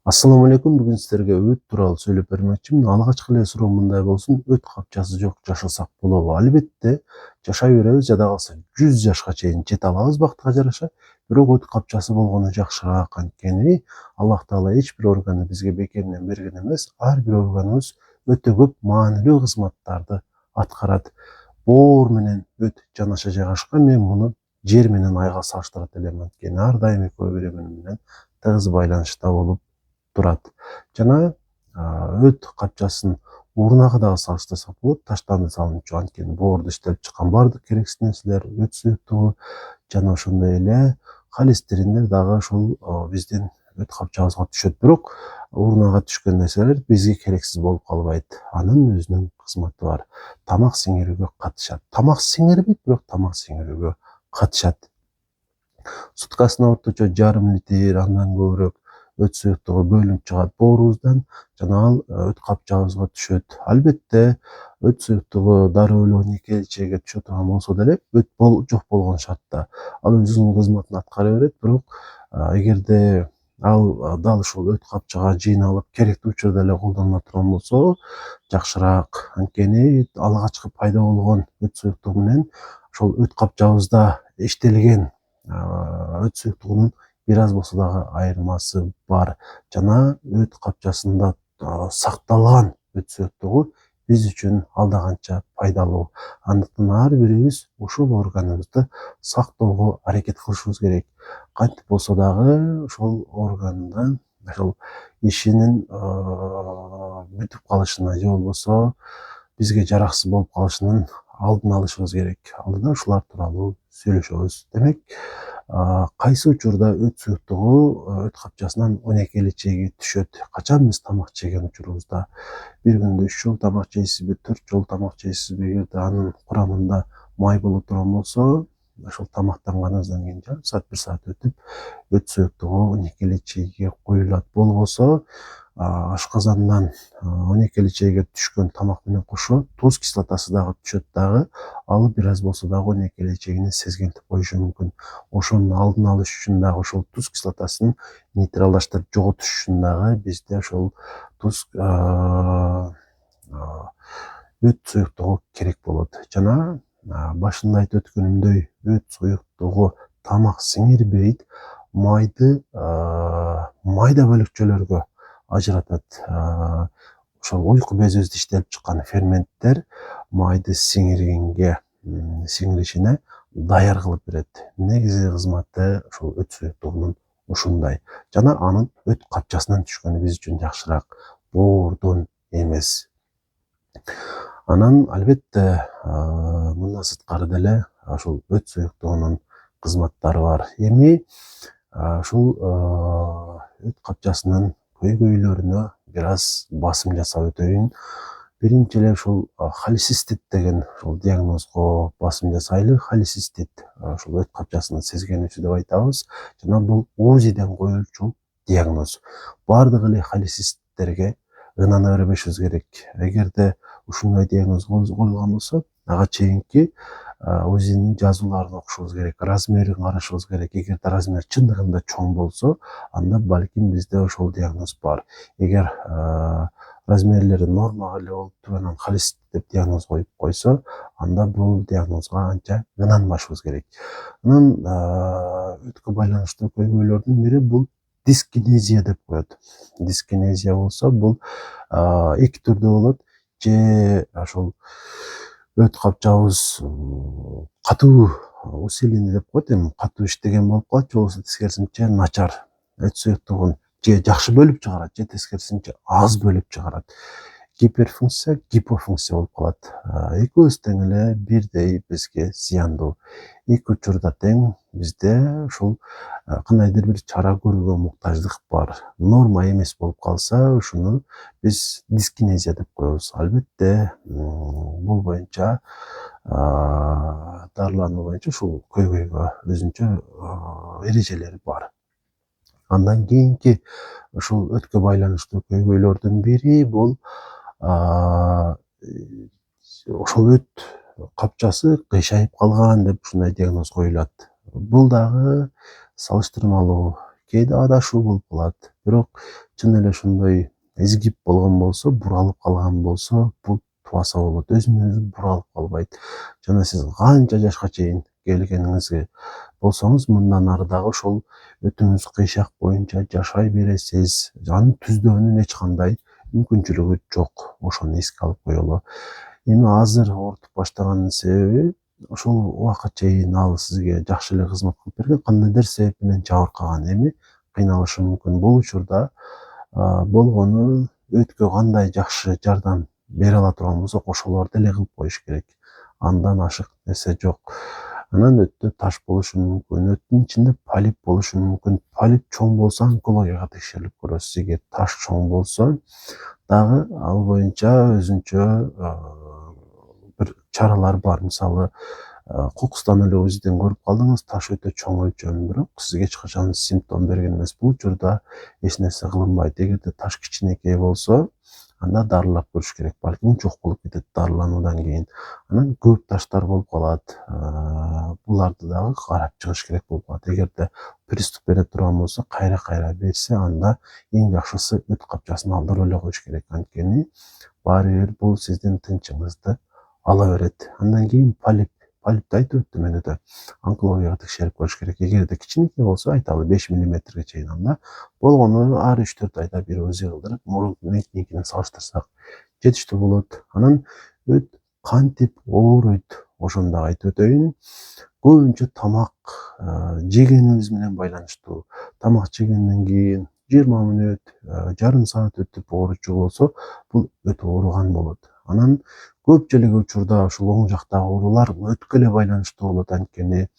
Ассаламу алейкум. Бүгүн сиздерге өт тууралуу сүйлөп бермекчимин. Алгачкы эле суроо мындай болсун: өт капчасы жок жашасак болобу? Албетте, жашай беребиз, жада калса 100 жашка чейин жете алабыз бактыга жараша. Бирок өт капчасы болгону жакшыраак, анткени Аллах Таала эч бир органды бизге бекеринен берген эмес. Ар бир органыбыз өтө көп маанилүү кызматтарды аткарат. Боор менен өт жанаша жайгашкан. Мен муну жер менен айга салыштырат элем, анткени ар дайым экөө бири бири менен тыгыз байланышта болуп турат. Жана өт капчасын урнага дагы салыштырсак болот. Таштанды салынчу, анткени боордо иштелип чыккан баардык керексиз нерселер, өт суюктугу жана ошондой эле холестериндер дагы ушул биздин өт капчабызга түшөт. Бирок урнага түшкөн нерселер бизге керексиз болуп калбайт. Анын өзүнүн кызматы бар. Тамак сиңирүүгө катышат. Тамак сиңирбейт, бирок тамак сиңирүүгө катышат. Суткасына орточо жарым литр, андан көбүрөөк өт суюктугу бөлүнүп чыгат боорубуздан, жана ал өт капчабызга түшөт. Албетте, өт суюктугу дароо эле 12 элчеге түшө турган болсо деле, өт жок болгон шартта ал өзүнүн кызматын аткара берет. Бирок эгерде ал дал ушул өт капчага жыйналып, керектүү учурда эле колдонула турган болсо жакшыраак. Анткени алгачкы пайда болгон өт суюктугу менен ошол өт капчабызда иштелген өт суюктугунун бир аз болсо дагы айырмасы бар. Жана өт капчасында сакталган өт суюктугу биз үчүн алда канча пайдалуу. Андыктан ар бирибиз ушул органыбызды сактоого аракет кылышыбыз керек. Кантип болсо дагы ошол органдын ошол ишинин бүтүп калышына же болбосо бизге жараксыз болуп калышынын алдын алышыбыз керек. Алдыда ушулар тууралуу сүйлөшөбүз. Демек, кайсы учурда өт суюктугу өт капчасынан 12 элчеге түшөт? Качан биз тамак жеген учурубузда? Бир күндө 3 жолу тамак жейсизби, 4 жолу тамак жейсизби? Эгерде анын курамында май боло турган болсо, ошол тамактанганыбыздан кийин жарым саат, 1 саат өтүп өт суюктугу 12 элчеге коюлат. Болбосо ашказандан 12 элчеге түшкөн тамак менен кошо туз кислотасы дагы түшөт дагы. Ал бир аз болсо дагы 12 элчегини сезгентип коюшу мүмкүн. Ошонун алдын алыш үчүн дагы ошол туз кислотасын нейтралдаштырып жоготуш үчүн дагы бизде ошол туз өт суюктугу керек болот. Жана башында айтып өткөнүмдөй, өт суюктугу тамак сиңирбейт, майды майда бөлүкчөлөргө ажыратат. Ошол уйку безибизде иштелип чыккан ферменттер майды сиңиришине даяр кылып берет. Негизги кызматы ошол өт суюктугунун ушундай. Жана анын өт капчасынан түшкөнү биз үчүн жакшыраак, боордон эмес. Анан албетте мындан сырткары деле ошол өт суюктугунун кызматтары бар. Эми ушул өт капчасынын көйгөйлөрүнө бир аз басым жасап өтөйүн. Биринчи эле ушул холецистит деген ушул диагнозго басым жасайлы. Холецистит ушул өт капчасынын сезгенүүсү деп айтабыз. Жана бул УЗИден коюлчу диагноз. Бардык эле холецисттерге ынана бербешибиз керек. Эгерде ушундай диагноз коюлган болсо, ага чейинки УЗИнин жазууларын окушубуз керек, размерин карашыбыз керек. Эгерде размер чындыгында чоң болсо, анда балким бизде ошол диагноз бар. Эгер размерлери нормага эле болуп туруп анан холецистит деп диагноз коюп койсо, анда бул диагнозго анча ынанбашыбыз керек. Анан өткө байланыштуу көйгөйлөрдүн бири бул дискинезия деп коет. Дискинезия болсо, бул эки түрдүү болот. Же ошол өт капчабыз катуу усиленный деп коет, эми катуу иштеген болуп калат, же болбосо тескерисинче начар өт суюктугун же жакшы бөлүп чыгарат, же тескерисинче аз бөлүп чыгарат. Гиперфункция, гипофункция болуп калат. Экөөсү тең эле бирдей бизге зыяндуу. Эки учурда тең бизде ушул кандайдыр бир чара көрүүгө муктаждык бар. Норма эмес болуп калса, ушуну биз дискинезия деп коебуз. Албетте, бул боюнча дарылануу боюнча ушул көйгөйгө өзүнчө эрежелери бар. Андан кийинки ушул өткө байланыштуу көйгөйлөрдүн бири бул ошол өт капчасы кыйшайып калган деп ушундай диагноз коюлат. Бул дагы салыштырмалуу кээде адашуу болуп калат. Бирок чын эле ошондой изгип болгон болсо, буралып калган болсо, бул тубаса болот. Өзүнөн өзү буралып калбайт. Жана сиз канча жашка чейин келгениңизге болсоңуз, мындан ары дагы ошол өтүңүз кыйшак боюнча жашай бересиз. Анын түздөөнүн эч кандай мүмкүнчүлүгү жок. Ошону эске алып коелу. Эми азыр оорутуп баштаганын себеби ошол убакка чейин ал сизге жакшы эле кызмат кылып берген, кандайдыр себеп менен жабыркаган. Эми кыйналышы мүмкүн. Бул учурда болгону өткө кандай жакшы жардам бере ала турган болсок, ошолорду эле кылып коюш керек. Андан ашык нерсе жок. Анан өттө таш болушу мүмкүн, өттүн ичинде полип болушу мүмкүн. Полип чоң болсо онкологияга текшерилип көрөсүз. Эгер таш чоң болсо дагы ал боюнча өзүнчө бир чаралар бар. Мисалы, кокустан эле УЗИден көрүп калдыңыз, таш өтө чоң өлчөм, бирок сизге эч качан симптом берген эмес. Бул учурда эч нерсе кылынбайт. Эгерде таш кичинекей болсо, анда дарылап көрүш керек. Балким жок болуп кетет дарылануудан кийин. Анан көп таштар болуп калат. Буларды дагы карап чыгыш керек болуп калат. Эгерде приступ бере турган болсо, кайра берсе, анда эң жакшысы өт капчасын алдырып эле коюш керек. Анткени баары бир бул сиздин тынчыңызды ала берет. Андан кийин полипти айтып өттүм менде. Онкологияга текшерип көрүш керек. Эгерде кичинекей болсо, айталы 5 мм чейин, анда болгону ар 3-4 айда бир УЗИ кылдырып, мурункуникине салыштырсак жетиштүү болот. Анан өт кантип ооруйт, ошону дагы айтып өтөйүн. Көбүнчө тамак жегенибиз менен байланыштуу. Тамак жегенден кийин 20 мүнөт, жарым саат өтүп ооручу болсо, бул өт ооруган болот. Анан көпчүлүк учурда ушул оң жактагы оорулар өткө эле байланыштуу болот. Анткени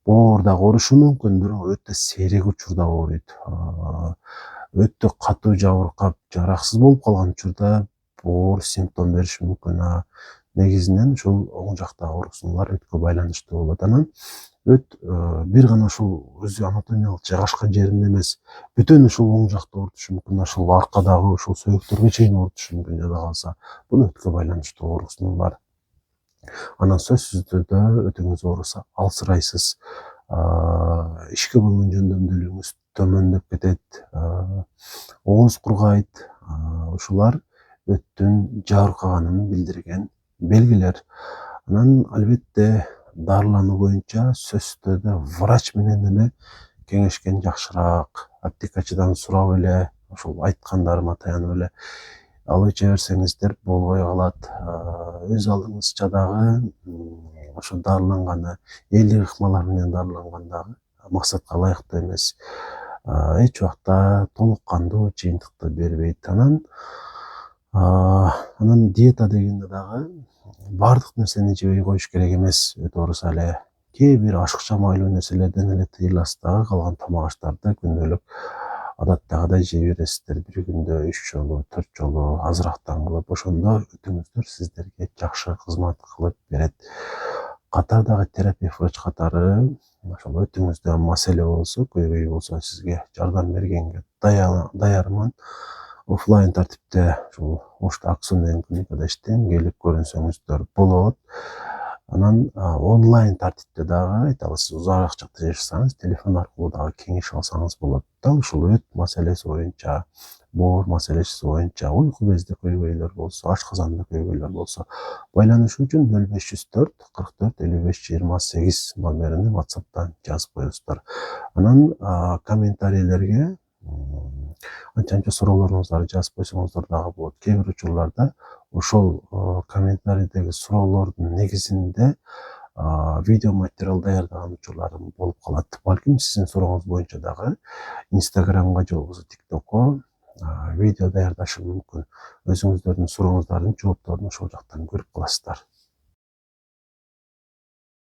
боор дагы оорушу мүмкүн, бирок өтө сейрек учурда ооруйт. Өтө катуу жабыркап, жараксыз болуп калган учурда боор симптом бериши мүмкүн. Негизинен ушул оң жактагы оорусуналар өткө байланыштуу болот. Анан өт бир гана ушул өзү анатомиялык жайгашкан жеринде эмес, бүтүн ушул оң жакта оорутушу мүмкүн, ушул аркадагы ушул сөөктөргө чейин оорутушу мүмкүн жада калса. Бул өткө байланыштуу оорусуналар. Анан сөзсүз түрдө өтүңүз ооруса алсырайсыз, ишке болгон жөндөмдүүлүгүңүз төмөндөп кетет, ооз кургайт. Ушулар өттүн жабыркаганын билдирген белгилер. Анан албетте дарылануу боюнча сөзсүз түрдө врач менен эле кеңешкен жакшыраак. Аптекачыдан сурап эле, ошол айткандарыма таянып эле алып иче берсеңиздер болбой калат. Өз алдыңызча дагы ошо дарыланганы, элдик ыкмалар менен дарылангандагы максатка ылайыктуу эмес. Эч убакта толук кандуу жыйынтыкты бербейт. Анан диета дегенде дагы бардык нерсени жебей коюш керек эмес. Өт ооруса эле кээ бир ашыкча майлуу нерселерден эле тыйыласыз дагы, калган тамак аштарды күндөлүк адаттагыдай жей бересиздер. Бир күндө 3 жолу, 4 жолу азырактан кылып, ошондо өтүңүздөр сиздерге жакшы кызмат кылып берет. Катардагы терапевт врач катары ошол өтүңүздө маселе болсо, көйгөй болсо, сизге жардам бергенге даярмын. Оффлайн тартипте ушул Ошто Аксун деген клиникада иштейм, келип көрүнсөңүздөр болот. Анан онлайн тартипте дагы, айталы, сиз узак жакта жашасаңыз, телефон аркылуу дагы кеңеш алсаңыз болот. Дал ушул өт маселеси боюнча, боор маселеси боюнча, уйку безде көйгөйлөр болсо, ашказанда көйгөйлөр болсо, байланышуу үчүн 0504 44 55 28 номерине WhatsApp'тан жазып коесуздар. Анан комментарийлерге анча суроолоруңуздарды жазып койсоңуздар дагы болот. Кээ бир учурларда ошол комментарийдеги суроолордун негизинде видео материал даярдаган учурларым болуп калат. Балким сиздин сурооңуз боюнча дагы Instagramга же болбосо TikTokко видео даярдашым мүмкүн. Өзүңүздөрдүн сурооңуздардын жоопторун ошол жактан көрүп каласыздар.